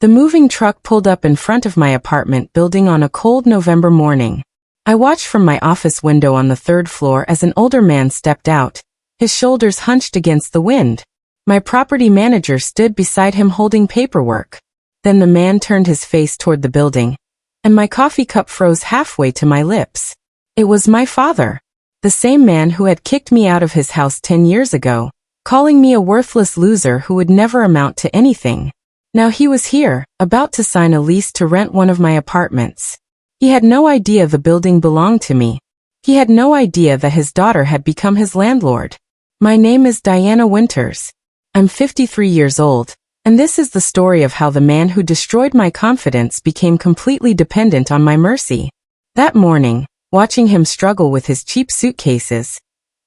The moving truck pulled up in front of my apartment building on a cold November morning. I watched from my office window on the third floor as an older man stepped out, his shoulders hunched against the wind. My property manager stood beside him holding paperwork. Then the man turned his face toward the building, and my coffee cup froze halfway to my lips. It was my father, the same man who had kicked me out of his house 10 years ago, calling me a worthless loser who would never amount to anything. Now he was here, about to sign a lease to rent one of my apartments. He had no idea the building belonged to me. He had no idea that his daughter had become his landlord. My name is Diana Winters. I'm 53 years old, and this is the story of how the man who destroyed my confidence became completely dependent on my mercy. That morning, watching him struggle with his cheap suitcases,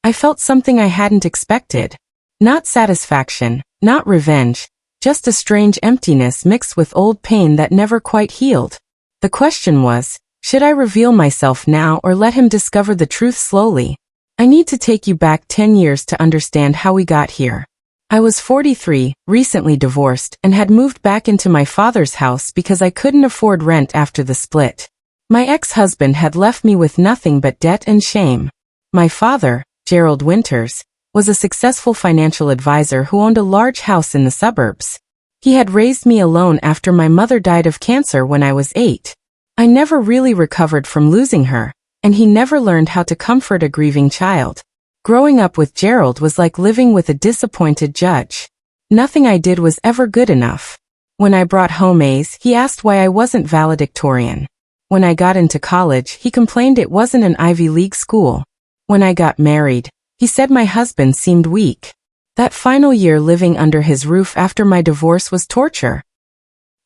I felt something I hadn't expected. Not satisfaction, not revenge, just a strange emptiness mixed with old pain that never quite healed. The question was, should I reveal myself now or let him discover the truth slowly? I need to take you back 10 years to understand how we got here. I was 43, recently divorced, and had moved back into my father's house because I couldn't afford rent after the split. My ex-husband had left me with nothing but debt and shame. My father, Gerald Winters, was a successful financial advisor who owned a large house in the suburbs. He had raised me alone after my mother died of cancer when I was 8. I never really recovered from losing her, and he never learned how to comfort a grieving child. Growing up with Gerald was like living with a disappointed judge. Nothing I did was ever good enough. When I brought home A's, he asked why I wasn't valedictorian. When I got into college, he complained it wasn't an Ivy League school. When I got married, he said my husband seemed weak. That final year living under his roof after my divorce was torture.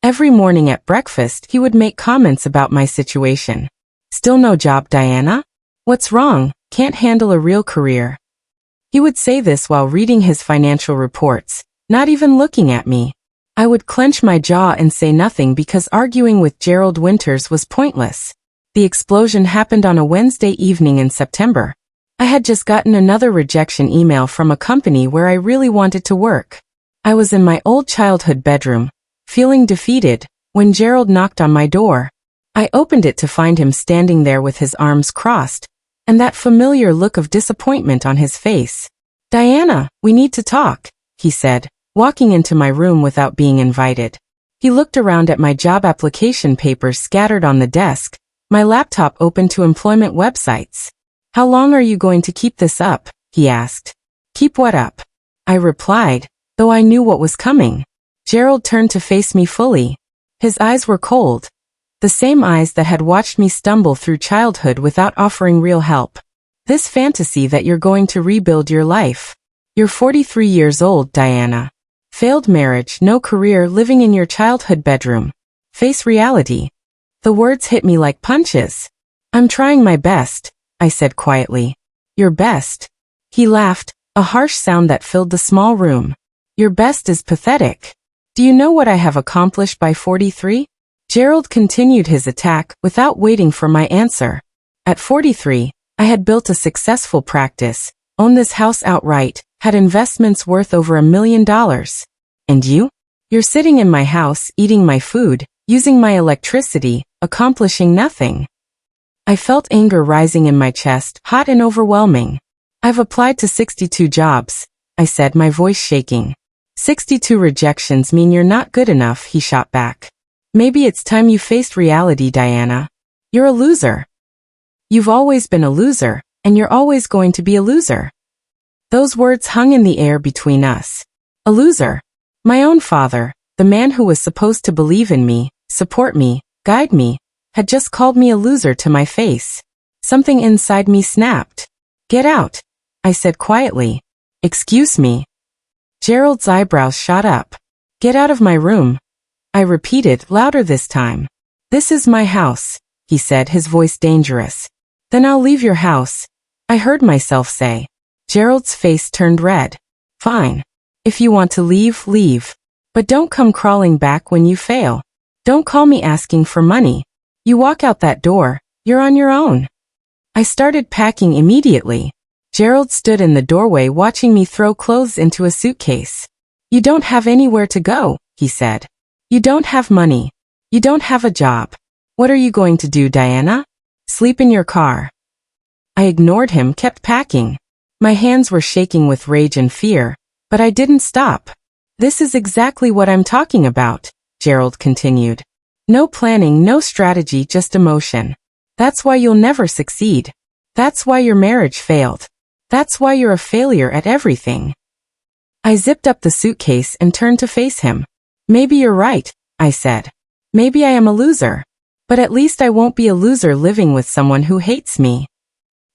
Every morning at breakfast, he would make comments about my situation. Still no job, Diana? What's wrong? Can't handle a real career. He would say this while reading his financial reports, not even looking at me. I would clench my jaw and say nothing because arguing with Gerald Winters was pointless. The explosion happened on a Wednesday evening in September. I had just gotten another rejection email from a company where I really wanted to work. I was in my old childhood bedroom, feeling defeated, when Gerald knocked on my door. I opened it to find him standing there with his arms crossed, and that familiar look of disappointment on his face. Diana, we need to talk, he said, walking into my room without being invited. He looked around at my job application papers scattered on the desk, my laptop open to employment websites. How long are you going to keep this up? He asked. Keep what up? I replied, though I knew what was coming. Gerald turned to face me fully. His eyes were cold. The same eyes that had watched me stumble through childhood without offering real help. This fantasy that you're going to rebuild your life. You're 43 years old, Diana. Failed marriage, no career, living in your childhood bedroom. Face reality. The words hit me like punches. I'm trying my best, I said quietly. Your best? He laughed, a harsh sound that filled the small room. Your best is pathetic. Do you know what I have accomplished by 43? Gerald continued his attack without waiting for my answer. At 43, I had built a successful practice, owned this house outright, had investments worth over $1 million. And you? You're sitting in my house, eating my food, using my electricity, accomplishing nothing. I felt anger rising in my chest, hot and overwhelming. I've applied to 62 jobs, I said, my voice shaking. 62 rejections mean you're not good enough, he shot back. Maybe it's time you faced reality, Diana. You're a loser. You've always been a loser, and you're always going to be a loser. Those words hung in the air between us. A loser. My own father, the man who was supposed to believe in me, support me, guide me, had just called me a loser to my face. Something inside me snapped. Get out, I said quietly. Excuse me. Gerald's eyebrows shot up. Get out of my room. I repeated, louder this time. This is my house, he said, his voice dangerous. Then I'll leave your house, I heard myself say. Gerald's face turned red. Fine. If you want to leave, leave. But don't come crawling back when you fail. Don't call me asking for money. You walk out that door, you're on your own. I started packing immediately. Gerald stood in the doorway watching me throw clothes into a suitcase. You don't have anywhere to go, he said. You don't have money. You don't have a job. What are you going to do, Diana? Sleep in your car. I ignored him, kept packing. My hands were shaking with rage and fear, but I didn't stop. This is exactly what I'm talking about, Gerald continued. No planning, no strategy, just emotion. That's why you'll never succeed. That's why your marriage failed. That's why you're a failure at everything. I zipped up the suitcase and turned to face him. Maybe you're right, I said. Maybe I am a loser. But at least I won't be a loser living with someone who hates me.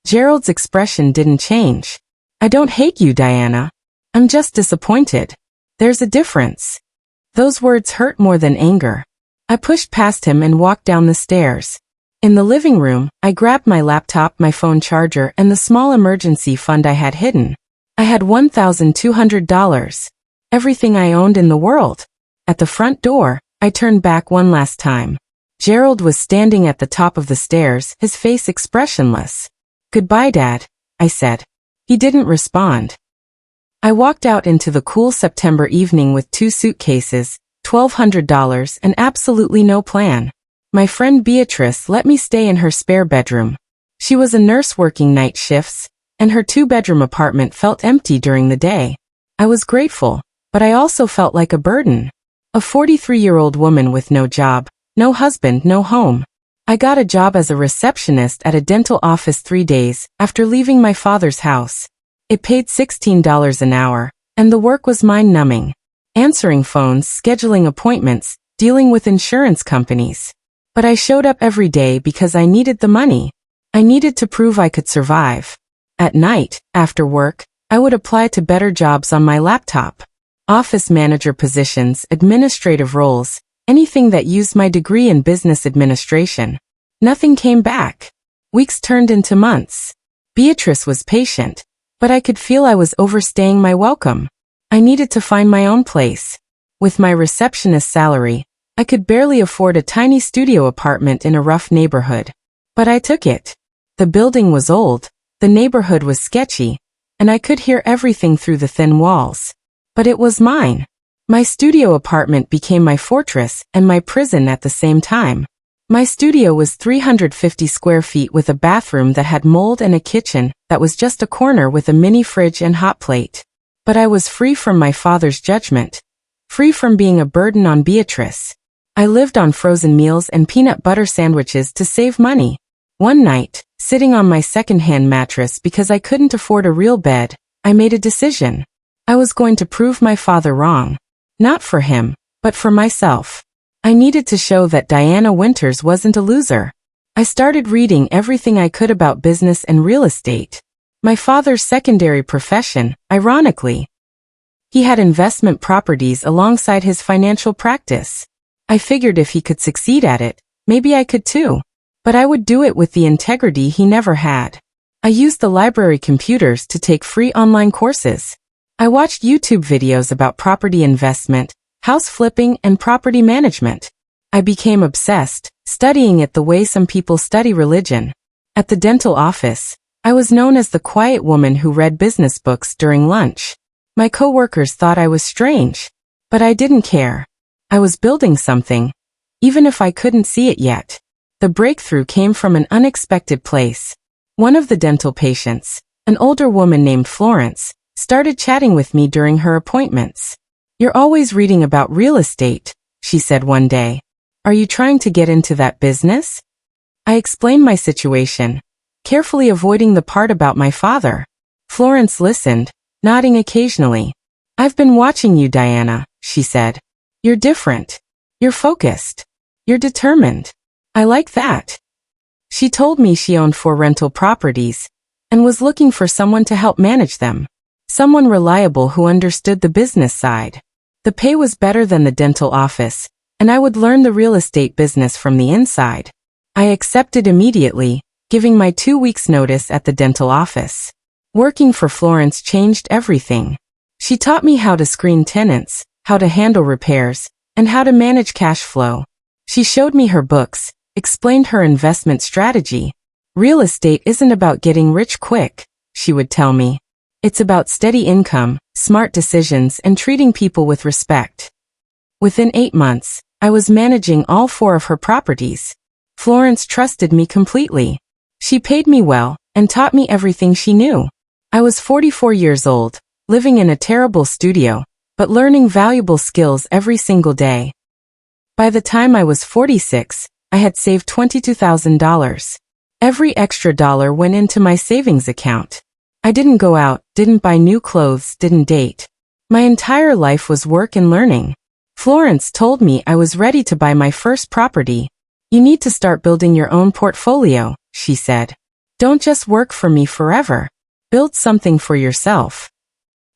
Gerald's expression didn't change. I don't hate you, Diana. I'm just disappointed. There's a difference. Those words hurt more than anger. I pushed past him and walked down the stairs. In the living room, I grabbed my laptop, my phone charger, and the small emergency fund I had hidden. I had $1,200. Everything I owned in the world. At the front door, I turned back one last time. Gerald was standing at the top of the stairs, his face expressionless. Goodbye, Dad, I said. He didn't respond. I walked out into the cool September evening with 2 suitcases, $1,200, and absolutely no plan. My friend Beatrice let me stay in her spare bedroom. She was a nurse working night shifts, and her 2-bedroom apartment felt empty during the day. I was grateful, but I also felt like a burden. A 43-year-old woman with no job, no husband, no home. I got a job as a receptionist at a dental office 3 days after leaving my father's house. It paid $16 an hour, and the work was mind-numbing. Answering phones, scheduling appointments, dealing with insurance companies. But I showed up every day because I needed the money. I needed to prove I could survive. At night, after work, I would apply to better jobs on my laptop. Office manager positions, administrative roles, anything that used my degree in business administration. Nothing came back. Weeks turned into months. Beatrice was patient, but I could feel I was overstaying my welcome. I needed to find my own place. With my receptionist salary, I could barely afford a tiny studio apartment in a rough neighborhood. But I took it. The building was old, the neighborhood was sketchy, and I could hear everything through the thin walls. But it was mine. My studio apartment became my fortress and my prison at the same time. My studio was 350 square feet with a bathroom that had mold and a kitchen that was just a corner with a mini fridge and hot plate. But I was free from my father's judgment. Free from being a burden on Beatrice. I lived on frozen meals and peanut butter sandwiches to save money. One night, sitting on my second-hand mattress because I couldn't afford a real bed, I made a decision. I was going to prove my father wrong. Not for him, but for myself. I needed to show that Diana Winters wasn't a loser. I started reading everything I could about business and real estate. My father's secondary profession, ironically. He had investment properties alongside his financial practice. I figured if he could succeed at it, maybe I could too. But I would do it with the integrity he never had. I used the library computers to take free online courses. I watched YouTube videos about property investment, house flipping, and property management. I became obsessed, studying it the way some people study religion. At the dental office, I was known as the quiet woman who read business books during lunch. My coworkers thought I was strange, but I didn't care. I was building something, even if I couldn't see it yet. The breakthrough came from an unexpected place. One of the dental patients, an older woman named Florence, started chatting with me during her appointments. "You're always reading about real estate," she said one day. "Are you trying to get into that business?" I explained my situation, carefully avoiding the part about my father. Florence listened, nodding occasionally. "I've been watching you, Diana," she said. "You're different. You're focused. You're determined. I like that." She told me she owned 4 rental properties and was looking for someone to help manage them. Someone reliable who understood the business side. The pay was better than the dental office, and I would learn the real estate business from the inside. I accepted immediately, giving my 2 weeks' notice at the dental office. Working for Florence changed everything. She taught me how to screen tenants, how to handle repairs, and how to manage cash flow. She showed me her books, explained her investment strategy. "Real estate isn't about getting rich quick," she would tell me. "It's about steady income, smart decisions, and treating people with respect." Within 8 months, I was managing all 4 of her properties. Florence trusted me completely. She paid me well and taught me everything she knew. I was 44 years old, living in a terrible studio, but learning valuable skills every single day. By the time I was 46, I had saved $22,000. Every extra dollar went into my savings account. I didn't go out, didn't buy new clothes, didn't date. My entire life was work and learning. Florence told me I was ready to buy my first property. You need to start building your own portfolio, she said. Don't just work for me forever. Build something for yourself.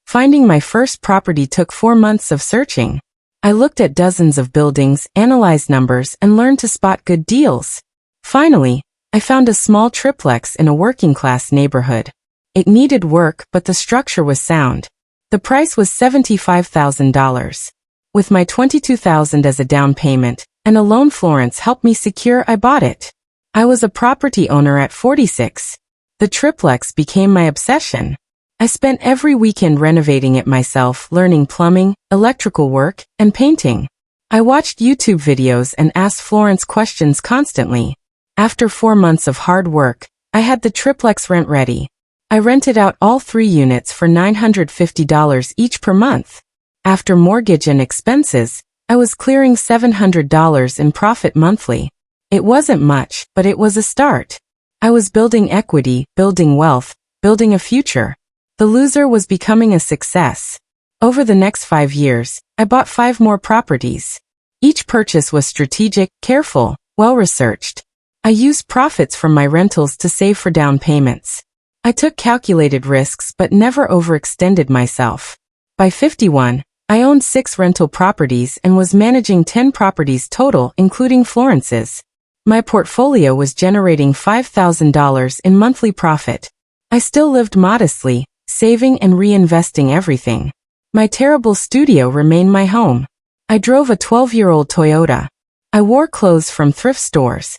Finding my first property took 4 months of searching. I looked at dozens of buildings, analyzed numbers, and learned to spot good deals. Finally, I found a small triplex in a working-class neighborhood. It needed work, but the structure was sound. The price was $75,000. With my $22,000 as a down payment and a loan Florence helped me secure, I bought it. I was a property owner at 46. The triplex became my obsession. I spent every weekend renovating it myself, learning plumbing, electrical work, and painting. I watched YouTube videos and asked Florence questions constantly. After 4 months of hard work, I had the triplex rent ready. I rented out all 3 units for $950 each per month. After mortgage and expenses, I was clearing $700 in profit monthly. It wasn't much, but it was a start. I was building equity, building wealth, building a future. The loser was becoming a success. Over the next 5 years, I bought 5 more properties. Each purchase was strategic, careful, well-researched. I used profits from my rentals to save for down payments. I took calculated risks but never overextended myself. By 51, I owned 6 rental properties and was managing 10 properties total, including Florence's. My portfolio was generating $5,000 in monthly profit. I still lived modestly, saving and reinvesting everything. My terrible studio remained my home. I drove a 12-year-old Toyota. I wore clothes from thrift stores.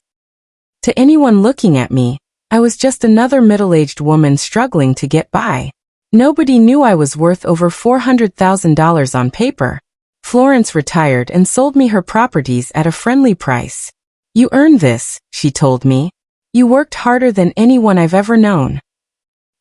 To anyone looking at me, I was just another middle-aged woman struggling to get by. Nobody knew I was worth over $400,000 on paper. Florence retired and sold me her properties at a friendly price. You earned this, she told me. You worked harder than anyone I've ever known.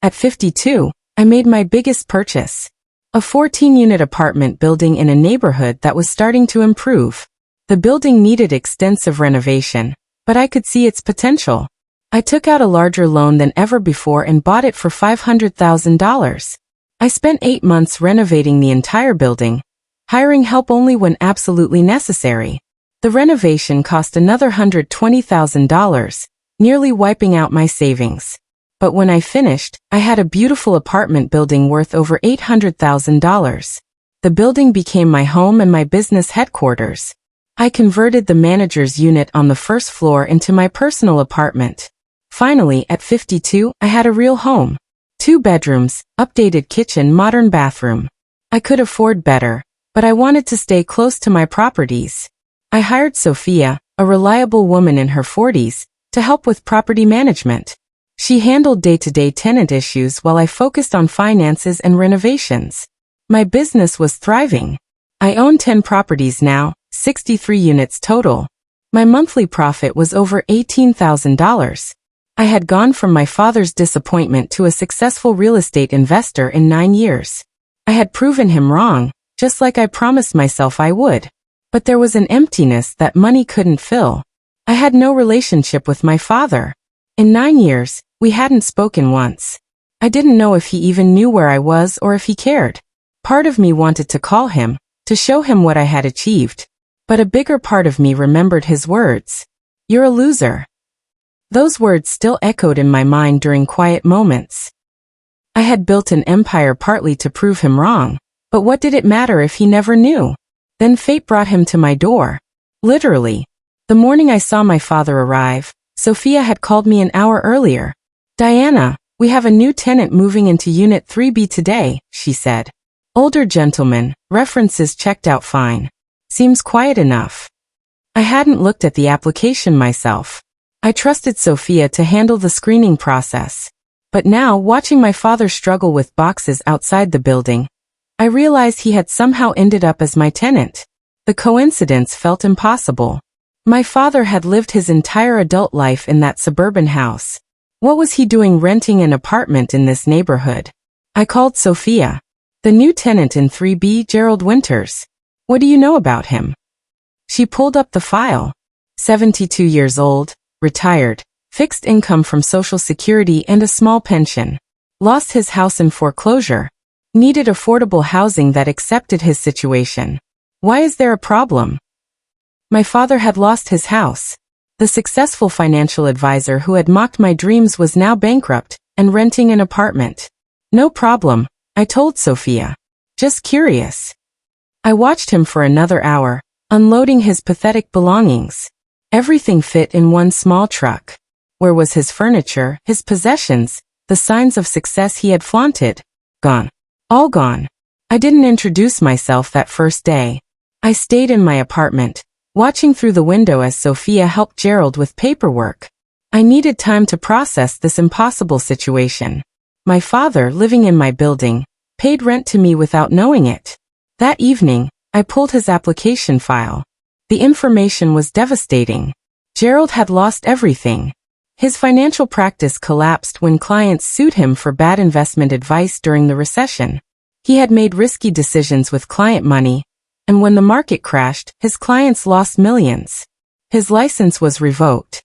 At 52, I made my biggest purchase. A 14-unit apartment building in a neighborhood that was starting to improve. The building needed extensive renovation, but I could see its potential. I took out a larger loan than ever before and bought it for $500,000. I spent 8 months renovating the entire building, hiring help only when absolutely necessary. The renovation cost another $120,000, nearly wiping out my savings. But when I finished, I had a beautiful apartment building worth over $800,000. The building became my home and my business headquarters. I converted the manager's unit on the first floor into my personal apartment. Finally, at 52, I had a real home. 2 bedrooms, updated kitchen, modern bathroom. I could afford better, but I wanted to stay close to my properties. I hired Sophia, a reliable woman in her 40s, to help with property management. She handled day-to-day tenant issues while I focused on finances and renovations. My business was thriving. I own 10 properties now, 63 units total. My monthly profit was over $18,000. I had gone from my father's disappointment to a successful real estate investor in 9 years. I had proven him wrong, just like I promised myself I would. But there was an emptiness that money couldn't fill. I had no relationship with my father. In 9 years, we hadn't spoken once. I didn't know if he even knew where I was or if he cared. Part of me wanted to call him, to show him what I had achieved. But a bigger part of me remembered his words. You're a loser. Those words still echoed in my mind during quiet moments. I had built an empire partly to prove him wrong, but what did it matter if he never knew? Then fate brought him to my door. Literally. The morning I saw my father arrive, Sophia had called me an hour earlier. Diana, we have a new tenant moving into Unit 3B today, she said. Older gentleman, references checked out fine. Seems quiet enough. I hadn't looked at the application myself. I trusted Sophia to handle the screening process. But now, watching my father struggle with boxes outside the building, I realized he had somehow ended up as my tenant. The coincidence felt impossible. My father had lived his entire adult life in that suburban house. What was he doing renting an apartment in this neighborhood? I called Sophia. The new tenant in 3B, Gerald Winters. What do you know about him? She pulled up the file. 72 years old, retired, fixed income from Social Security and a small pension. Lost his house in foreclosure. Needed affordable housing that accepted his situation. Why is there a problem? My father had lost his house. The successful financial advisor who had mocked my dreams was now bankrupt and renting an apartment. No problem, I told Sophia. Just curious. I watched him for another hour, unloading his pathetic belongings. Everything fit in one small truck. Where was his furniture, his possessions, the signs of success he had flaunted? Gone. All gone. I didn't introduce myself that first day. I stayed in my apartment, watching through the window as Sophia helped Gerald with paperwork. I needed time to process this impossible situation. My father, living in my building, paid rent to me without knowing it. That evening, I pulled his application file. The information was devastating. Gerald had lost everything. His financial practice collapsed when clients sued him for bad investment advice during the recession. He had made risky decisions with client money, and when the market crashed, his clients lost millions. His license was revoked.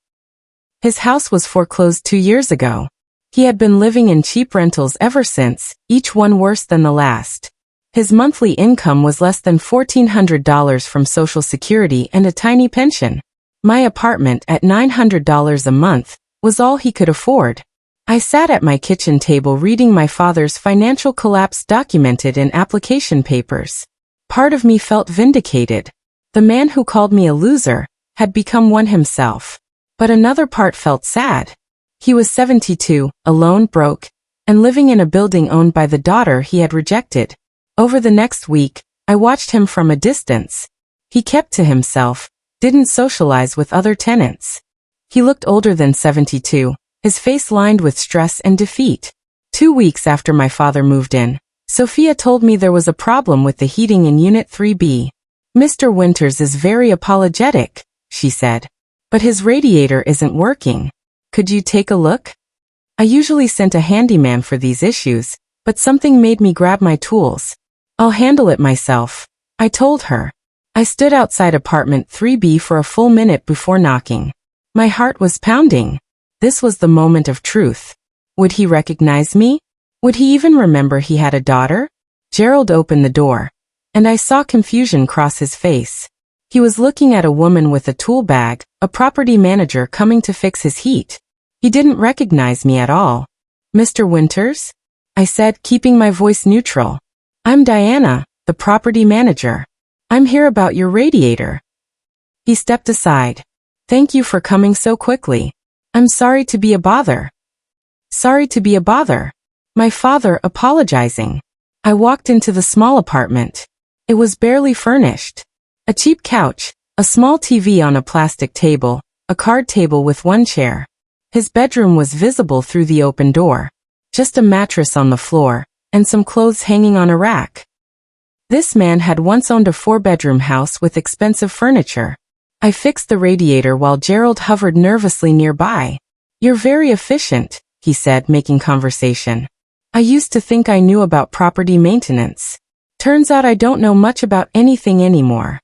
His house was foreclosed 2 years ago. He had been living in cheap rentals ever since, each one worse than the last. His monthly income was less than $1,400 from Social Security and a tiny pension. My apartment at $900 a month was all he could afford. I sat at my kitchen table reading my father's financial collapse documented in application papers. Part of me felt vindicated. The man who called me a loser had become one himself. But another part felt sad. He was 72, alone, broke, and living in a building owned by the daughter he had rejected. Over the next week, I watched him from a distance. He kept to himself, didn't socialize with other tenants. He looked older than 72, his face lined with stress and defeat. 2 weeks after my father moved in, Sophia told me there was a problem with the heating in Unit 3B. Mr. Winters is very apologetic, she said. But his radiator isn't working. Could you take a look? I usually sent a handyman for these issues, but something made me grab my tools. I'll handle it myself, I told her. I stood outside apartment 3B for a full minute before knocking. My heart was pounding. This was the moment of truth. Would he recognize me? Would he even remember he had a daughter? Gerald opened the door, and I saw confusion cross his face. He was looking at a woman with a tool bag, a property manager coming to fix his heat. He didn't recognize me at all. Mr. Winters? I said, keeping my voice neutral. I'm Diana, the property manager. I'm here about your radiator. He stepped aside. Thank you for coming so quickly. I'm sorry to be a bother. Sorry to be a bother. My father apologizing. I walked into the small apartment. It was barely furnished. A cheap couch, a small TV on a plastic table, a card table with one chair. His bedroom was visible through the open door. Just a mattress on the floor, and some clothes hanging on a rack. This man had once owned a 4-bedroom house with expensive furniture. I fixed the radiator while Gerald hovered nervously nearby. You're very efficient, he said, making conversation. I used to think I knew about property maintenance. Turns out I don't know much about anything anymore.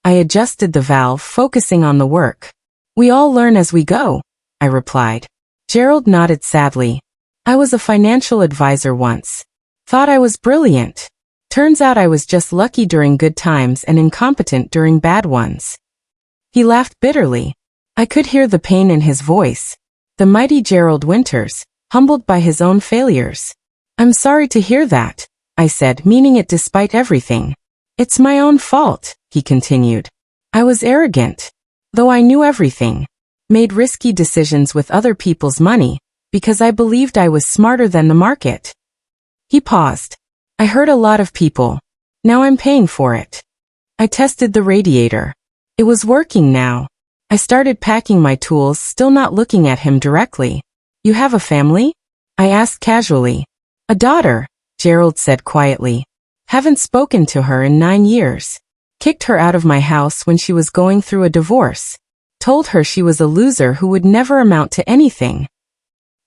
I adjusted the valve, focusing on the work. We all learn as we go, I replied. Gerald nodded sadly. I was a financial advisor once. Thought I was brilliant. Turns out I was just lucky during good times and incompetent during bad ones. He laughed bitterly. I could hear the pain in his voice. The mighty Gerald Winters, humbled by his own failures. I'm sorry to hear that, I said, meaning it despite everything. It's my own fault, he continued. I was arrogant. Though I knew everything. Made risky decisions with other people's money, because I believed I was smarter than the market. He paused. I hurt a lot of people. Now I'm paying for it. I tested the radiator. It was working now. I started packing my tools, still not looking at him directly. You have a family? I asked casually. A daughter, Gerald said quietly. Haven't spoken to her in 9 years. kicked her out of my house when she was going through a divorce, told her she was a loser who would never amount to anything.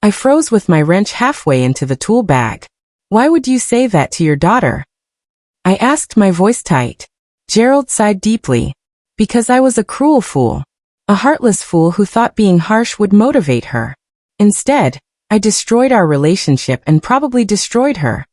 I froze with my wrench halfway into the tool bag. Why would you say that to your daughter? I asked, my voice tight. Gerald sighed deeply. Because I was a cruel fool. A heartless fool who thought being harsh would motivate her. Instead, I destroyed our relationship and probably destroyed her.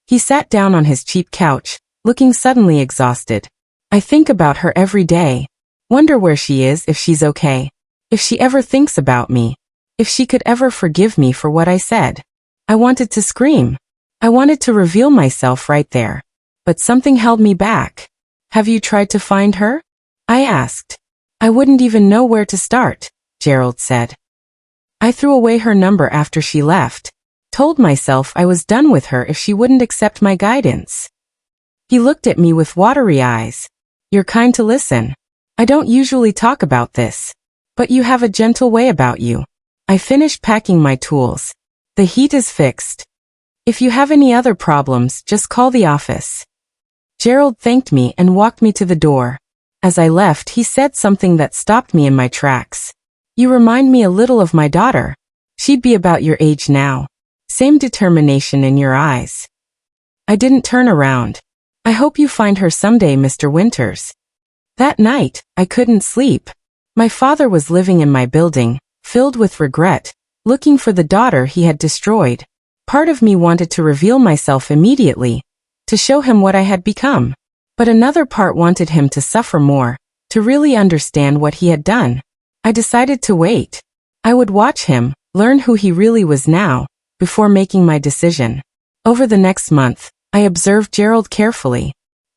He sat down on his cheap couch, looking suddenly exhausted. I think about her every day. Wonder where she is, if she's okay. If she ever thinks about me. If she could ever forgive me for what I said. I wanted to scream. I wanted to reveal myself right there. But something held me back. Have you tried to find her? I asked. I wouldn't even know where to start, Gerald said. I threw away her number after she left. Told myself I was done with her if she wouldn't accept my guidance. He looked at me with watery eyes. You're kind to listen. I don't usually talk about this. But you have a gentle way about you. I finished packing my tools. The heat is fixed. If you have any other problems, just call the office. Gerald thanked me and walked me to the door. As I left, he said something that stopped me in my tracks. You remind me a little of my daughter. She'd be about your age now. Same determination in your eyes. I didn't turn around. I hope you find her someday, Mr. Winters. That night, I couldn't sleep. My father was living in my building, filled with regret, looking for the daughter he had destroyed. Part of me wanted to reveal myself immediately, to show him what I had become. But another part wanted him to suffer more, to really understand what he had done. I decided to wait. I would watch him, learn who he really was now, before making my decision. Over the next month, I observed Gerald carefully.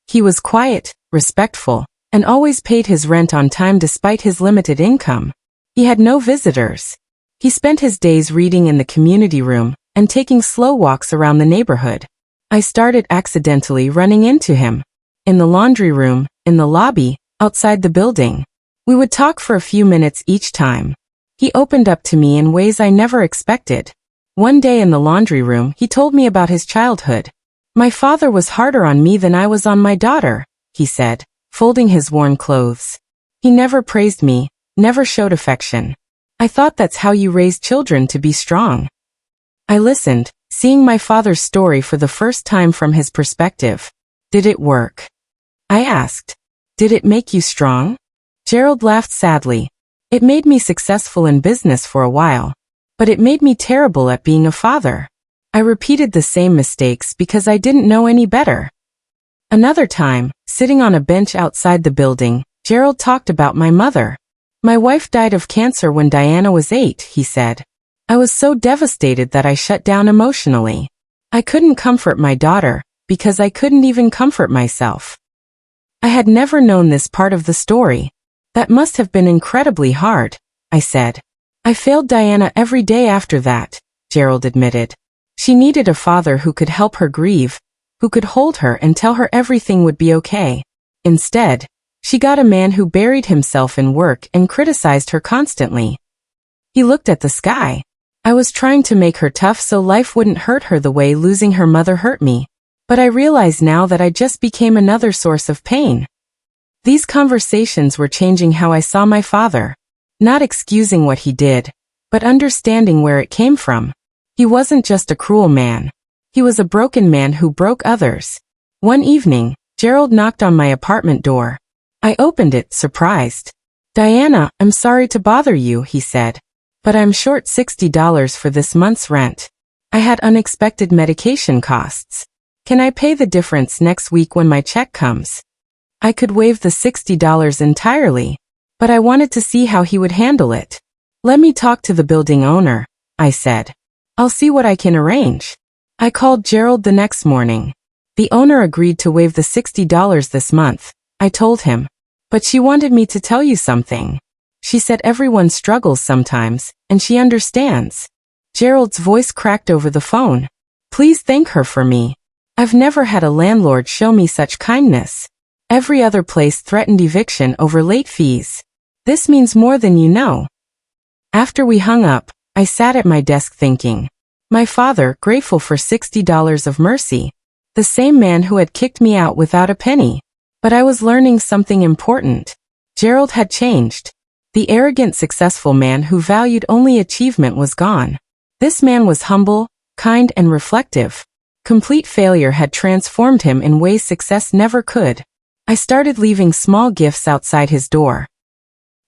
He was quiet, respectful, and always paid his rent on time despite his limited income. He had no visitors. He spent his days reading in the community room and taking slow walks around the neighborhood. I started accidentally running into him. In the laundry room, in the lobby, outside the building. We would talk for a few minutes each time. He opened up to me in ways I never expected. One day in the laundry room, he told me about his childhood. My father was harder on me than I was on my daughter, he said, folding his worn clothes. He never praised me, never showed affection. I thought that's how you raise children, to be strong. I listened, seeing my father's story for the first time from his perspective. Did it work? I asked. Did it make you strong? Gerald laughed sadly. It made me successful in business for a while. But it made me terrible at being a father. I repeated the same mistakes because I didn't know any better. Another time, sitting on a bench outside the building, Gerald talked about my mother. My wife died of cancer when Diana was 8, he said. I was so devastated that I shut down emotionally. I couldn't comfort my daughter, because I couldn't even comfort myself. I had never known this part of the story. That must have been incredibly hard, I said. I failed Diana every day after that, Gerald admitted. She needed a father who could help her grieve, who could hold her and tell her everything would be okay. Instead, she got a man who buried himself in work and criticized her constantly. He looked at the sky. I was trying to make her tough so life wouldn't hurt her the way losing her mother hurt me. But I realize now that I just became another source of pain. These conversations were changing how I saw my father. Not excusing what he did, but understanding where it came from. He wasn't just a cruel man. He was a broken man who broke others. One evening, Gerald knocked on my apartment door. I opened it, surprised. Diana, I'm sorry to bother you, he said. But I'm short $60 for this month's rent. I had unexpected medication costs. Can I pay the difference next week when my check comes? I could waive the $60 entirely, but I wanted to see how he would handle it. Let me talk to the building owner, I said. I'll see what I can arrange. I called Gerald the next morning. The owner agreed to waive the $60 this month, I told him. But she wanted me to tell you something. She said everyone struggles sometimes, and she understands. Gerald's voice cracked over the phone. Please thank her for me. I've never had a landlord show me such kindness. Every other place threatened eviction over late fees. This means more than you know. After we hung up, I sat at my desk thinking. My father, grateful for $60 of mercy. The same man who had kicked me out without a penny. But I was learning something important. Gerald had changed. The arrogant, successful man who valued only achievement was gone. This man was humble, kind, and reflective. Complete failure had transformed him in ways success never could. I started leaving small gifts outside his door.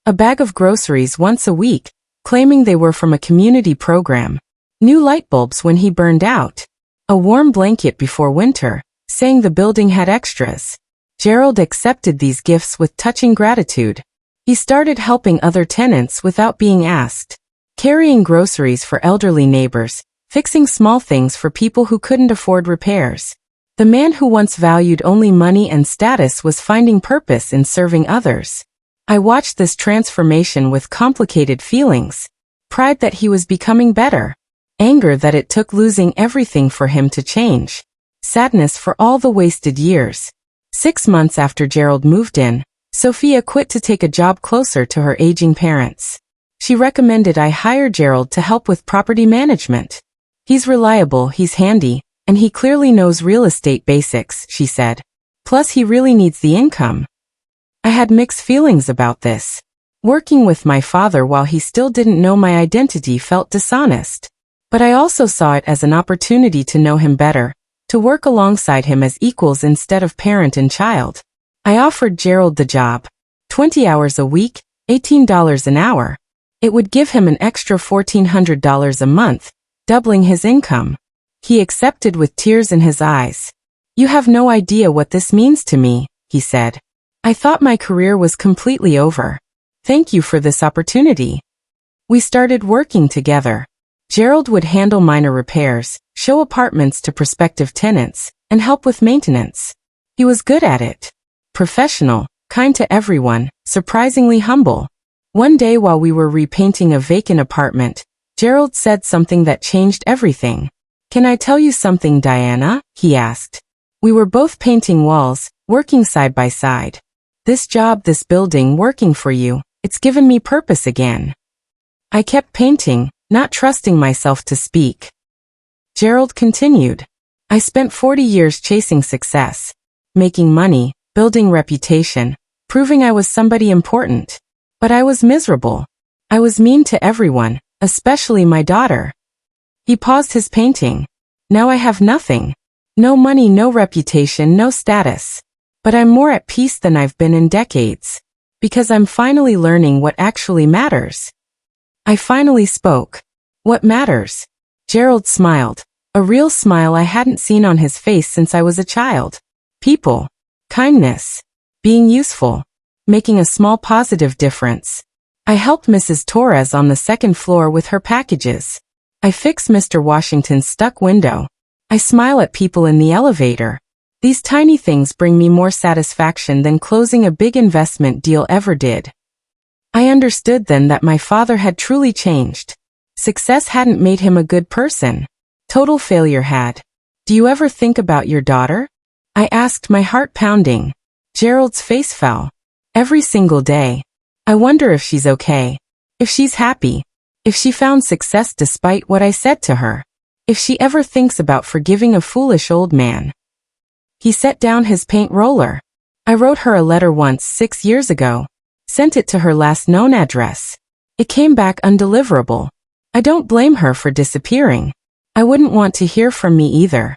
A bag of groceries once a week, claiming they were from a community program. New light bulbs when he burned out. A warm blanket before winter, saying the building had extras. Gerald accepted these gifts with touching gratitude. He started helping other tenants without being asked. Carrying groceries for elderly neighbors, fixing small things for people who couldn't afford repairs. The man who once valued only money and status was finding purpose in serving others. I watched this transformation with complicated feelings. Pride that he was becoming better. Anger that it took losing everything for him to change. Sadness for all the wasted years. 6 months after Gerald moved in, Sophia quit to take a job closer to her aging parents. She recommended I hire Gerald to help with property management. He's reliable, he's handy, and he clearly knows real estate basics, she said. Plus he really needs the income. I had mixed feelings about this. Working with my father while he still didn't know my identity felt dishonest. But I also saw it as an opportunity to know him better, to work alongside him as equals instead of parent and child. I offered Gerald the job. 20 hours a week, $18 an hour. It would give him an extra $1,400 a month, doubling his income. He accepted with tears in his eyes. "You have no idea what this means to me," he said. "I thought my career was completely over. Thank you for this opportunity." We started working together. Gerald would handle minor repairs, show apartments to prospective tenants, and help with maintenance. He was good at it. Professional, kind to everyone, surprisingly humble. One day while we were repainting a vacant apartment, Gerald said something that changed everything. "Can I tell you something, Diana?" he asked. We were both painting walls, working side by side. "This job, this building, working for you, it's given me purpose again." I kept painting, not trusting myself to speak. Gerald continued. "I spent 40 years chasing success, making money, building reputation, proving I was somebody important. But I was miserable. I was mean to everyone, especially my daughter." He paused his painting. "Now I have nothing. No money, no reputation, no status. But I'm more at peace than I've been in decades. Because I'm finally learning what actually matters." I finally spoke. "What matters?" Gerald smiled. A real smile I hadn't seen on his face since I was a child. People. Kindness. Being useful. Making a small positive difference. I helped Mrs. Torres on the second floor with her packages. I fixed Mr. Washington's stuck window. I smile at people in the elevator. These tiny things bring me more satisfaction than closing a big investment deal ever did. I understood then that my father had truly changed. Success hadn't made him a good person. Total failure had. "Do you ever think about your daughter?" I asked, my heart pounding. Gerald's face fell. "Every single day. I wonder if she's okay. If she's happy. If she found success despite what I said to her. If she ever thinks about forgiving a foolish old man." He set down his paint roller. "I wrote her a letter once 6 years ago. Sent it to her last known address. It came back undeliverable. I don't blame her for disappearing. I wouldn't want to hear from me either."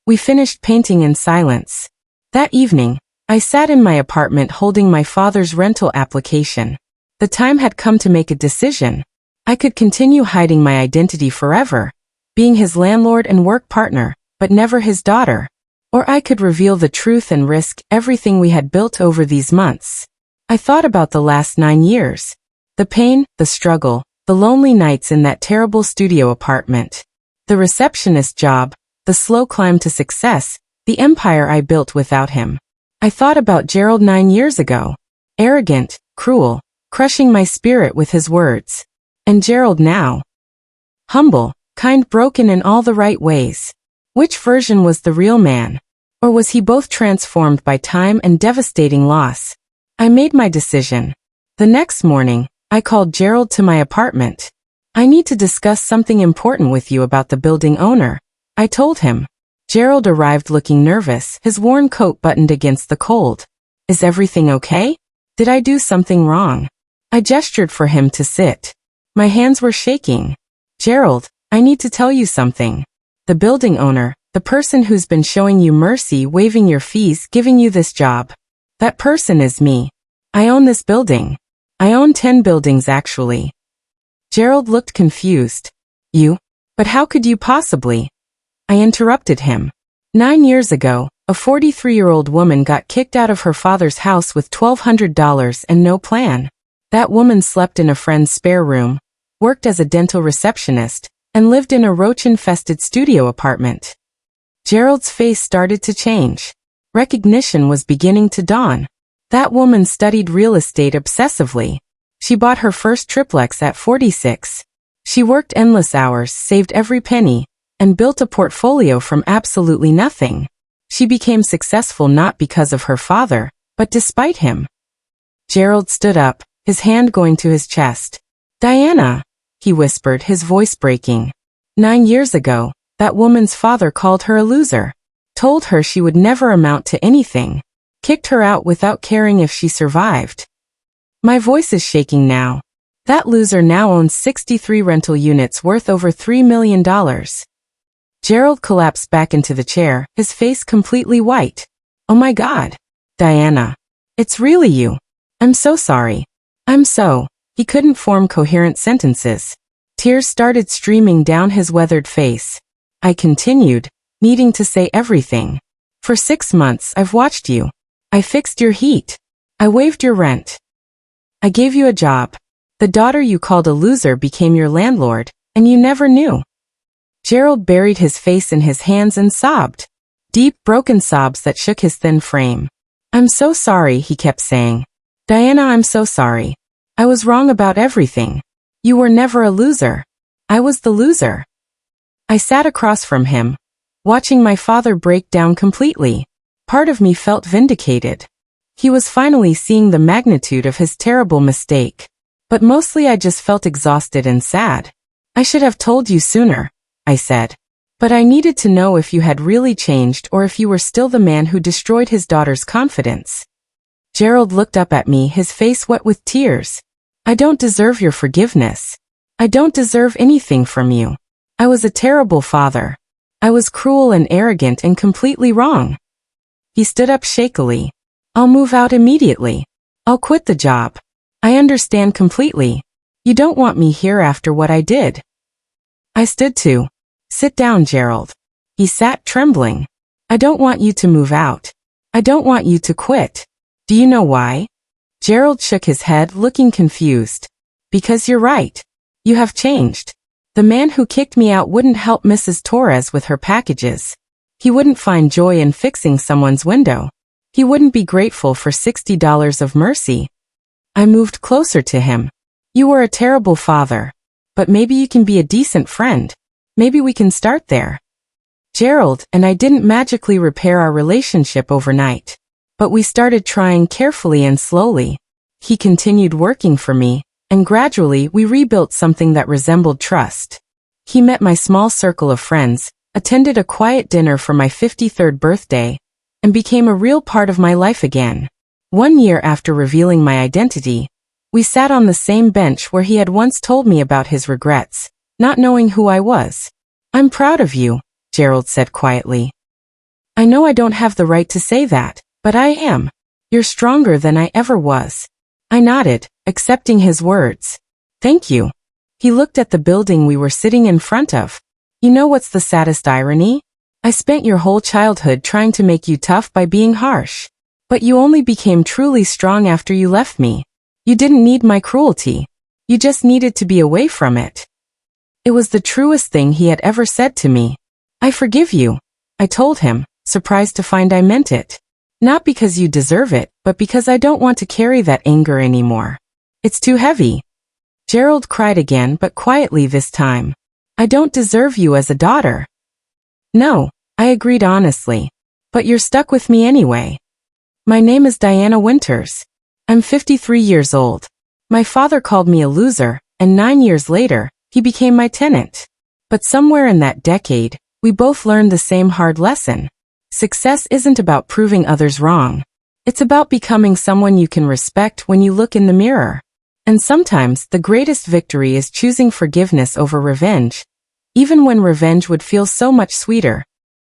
We finished painting in silence. That evening, I sat in my apartment holding my father's rental application. The time had come to make a decision. I could continue hiding my identity forever, being his landlord and work partner, but never his daughter. Or I could reveal the truth and risk everything we had built over these months. I thought about the last 9 years. The pain, the struggle, the lonely nights in that terrible studio apartment. The receptionist job, the slow climb to success, the empire I built without him. I thought about Gerald 9 years ago. Arrogant, cruel, crushing my spirit with his words. And Gerald now. Humble, kind, broken in all the right ways. Which version was the real man? Or was he both transformed by time and devastating loss? I made my decision. The next morning, I called Gerald to my apartment. "I need to discuss something important with you about the building owner," I told him. Gerald arrived looking nervous, his worn coat buttoned against the cold. Is everything okay? Did I do something wrong? I gestured for him to sit. My hands were shaking. Gerald, I need to tell you something. The building owner, the person who's been showing you mercy, waiving your fees, giving you this job. That person is me. I own this building. I own 10 buildings actually. Gerald looked confused. You? But how could you possibly? I interrupted him. 9 years ago, a 43-year-old woman got kicked out of her father's house with $1,200 and no plan. That woman slept in a friend's spare room, worked as a dental receptionist, and lived in a roach-infested studio apartment. Gerald's face started to change. Recognition was beginning to dawn. That woman studied real estate obsessively. She bought her first triplex at 46. She worked endless hours, saved every penny, and built a portfolio from absolutely nothing. She became successful not because of her father, but despite him. Gerald stood up, his hand going to his chest. Diana, he whispered, his voice breaking. 9 years ago, that woman's father called her a loser, told her she would never amount to anything, kicked her out without caring if she survived. My voice is shaking now. That loser now owns 63 rental units worth over $3 million. Gerald collapsed back into the chair, his face completely white. Oh my God. Diana. It's really you. I'm so sorry. He couldn't form coherent sentences. Tears started streaming down his weathered face. I continued, needing to say everything. For 6 months I've watched you. I fixed your heat. I waived your rent. I gave you a job. The daughter you called a loser became your landlord, and you never knew. Gerald buried his face in his hands and sobbed. Deep, broken sobs that shook his thin frame. I'm so sorry, he kept saying. Diana, I'm so sorry. I was wrong about everything. You were never a loser. I was the loser. I sat across from him, watching my father break down completely. Part of me felt vindicated. He was finally seeing the magnitude of his terrible mistake. But mostly I just felt exhausted and sad. I should have told you sooner, I said. But I needed to know if you had really changed or if you were still the man who destroyed his daughter's confidence. Gerald looked up at me, his face wet with tears. I don't deserve your forgiveness. I don't deserve anything from you. I was a terrible father. I was cruel and arrogant and completely wrong. He stood up shakily. I'll move out immediately. I'll quit the job. I understand completely. You don't want me here after what I did. I stood too. Sit down, Gerald. He sat trembling. I don't want you to move out. I don't want you to quit. Do you know why? Gerald shook his head, looking confused. Because you're right. You have changed. The man who kicked me out wouldn't help Mrs. Torres with her packages. He wouldn't find joy in fixing someone's window. He wouldn't be grateful for $60 of mercy. I moved closer to him. You were a terrible father. But maybe you can be a decent friend. Maybe we can start there. Gerald and I didn't magically repair our relationship overnight. But we started trying carefully and slowly. He continued working for me, and gradually we rebuilt something that resembled trust. He met my small circle of friends, attended a quiet dinner for my 53rd birthday, and became a real part of my life again. 1 year after revealing my identity, we sat on the same bench where he had once told me about his regrets, not knowing who I was. I'm proud of you, Gerald said quietly. I know I don't have the right to say that, but I am. You're stronger than I ever was. I nodded, accepting his words. Thank you. He looked at the building we were sitting in front of. You know what's the saddest irony? I spent your whole childhood trying to make you tough by being harsh. But you only became truly strong after you left me. You didn't need my cruelty. You just needed to be away from it. It was the truest thing he had ever said to me. I forgive you, I told him, surprised to find I meant it. Not because you deserve it, but because I don't want to carry that anger anymore. It's too heavy. Gerald cried again, but quietly this time. I don't deserve you as a daughter. No, I agreed honestly. But you're stuck with me anyway. My name is Diana Winters. I'm 53 years old. My father called me a loser, and 9 years later, he became my tenant. But somewhere in that decade, we both learned the same hard lesson. Success isn't about proving others wrong. It's about becoming someone you can respect when you look in the mirror. And sometimes the greatest victory is choosing forgiveness over revenge, even when revenge would feel so much sweeter.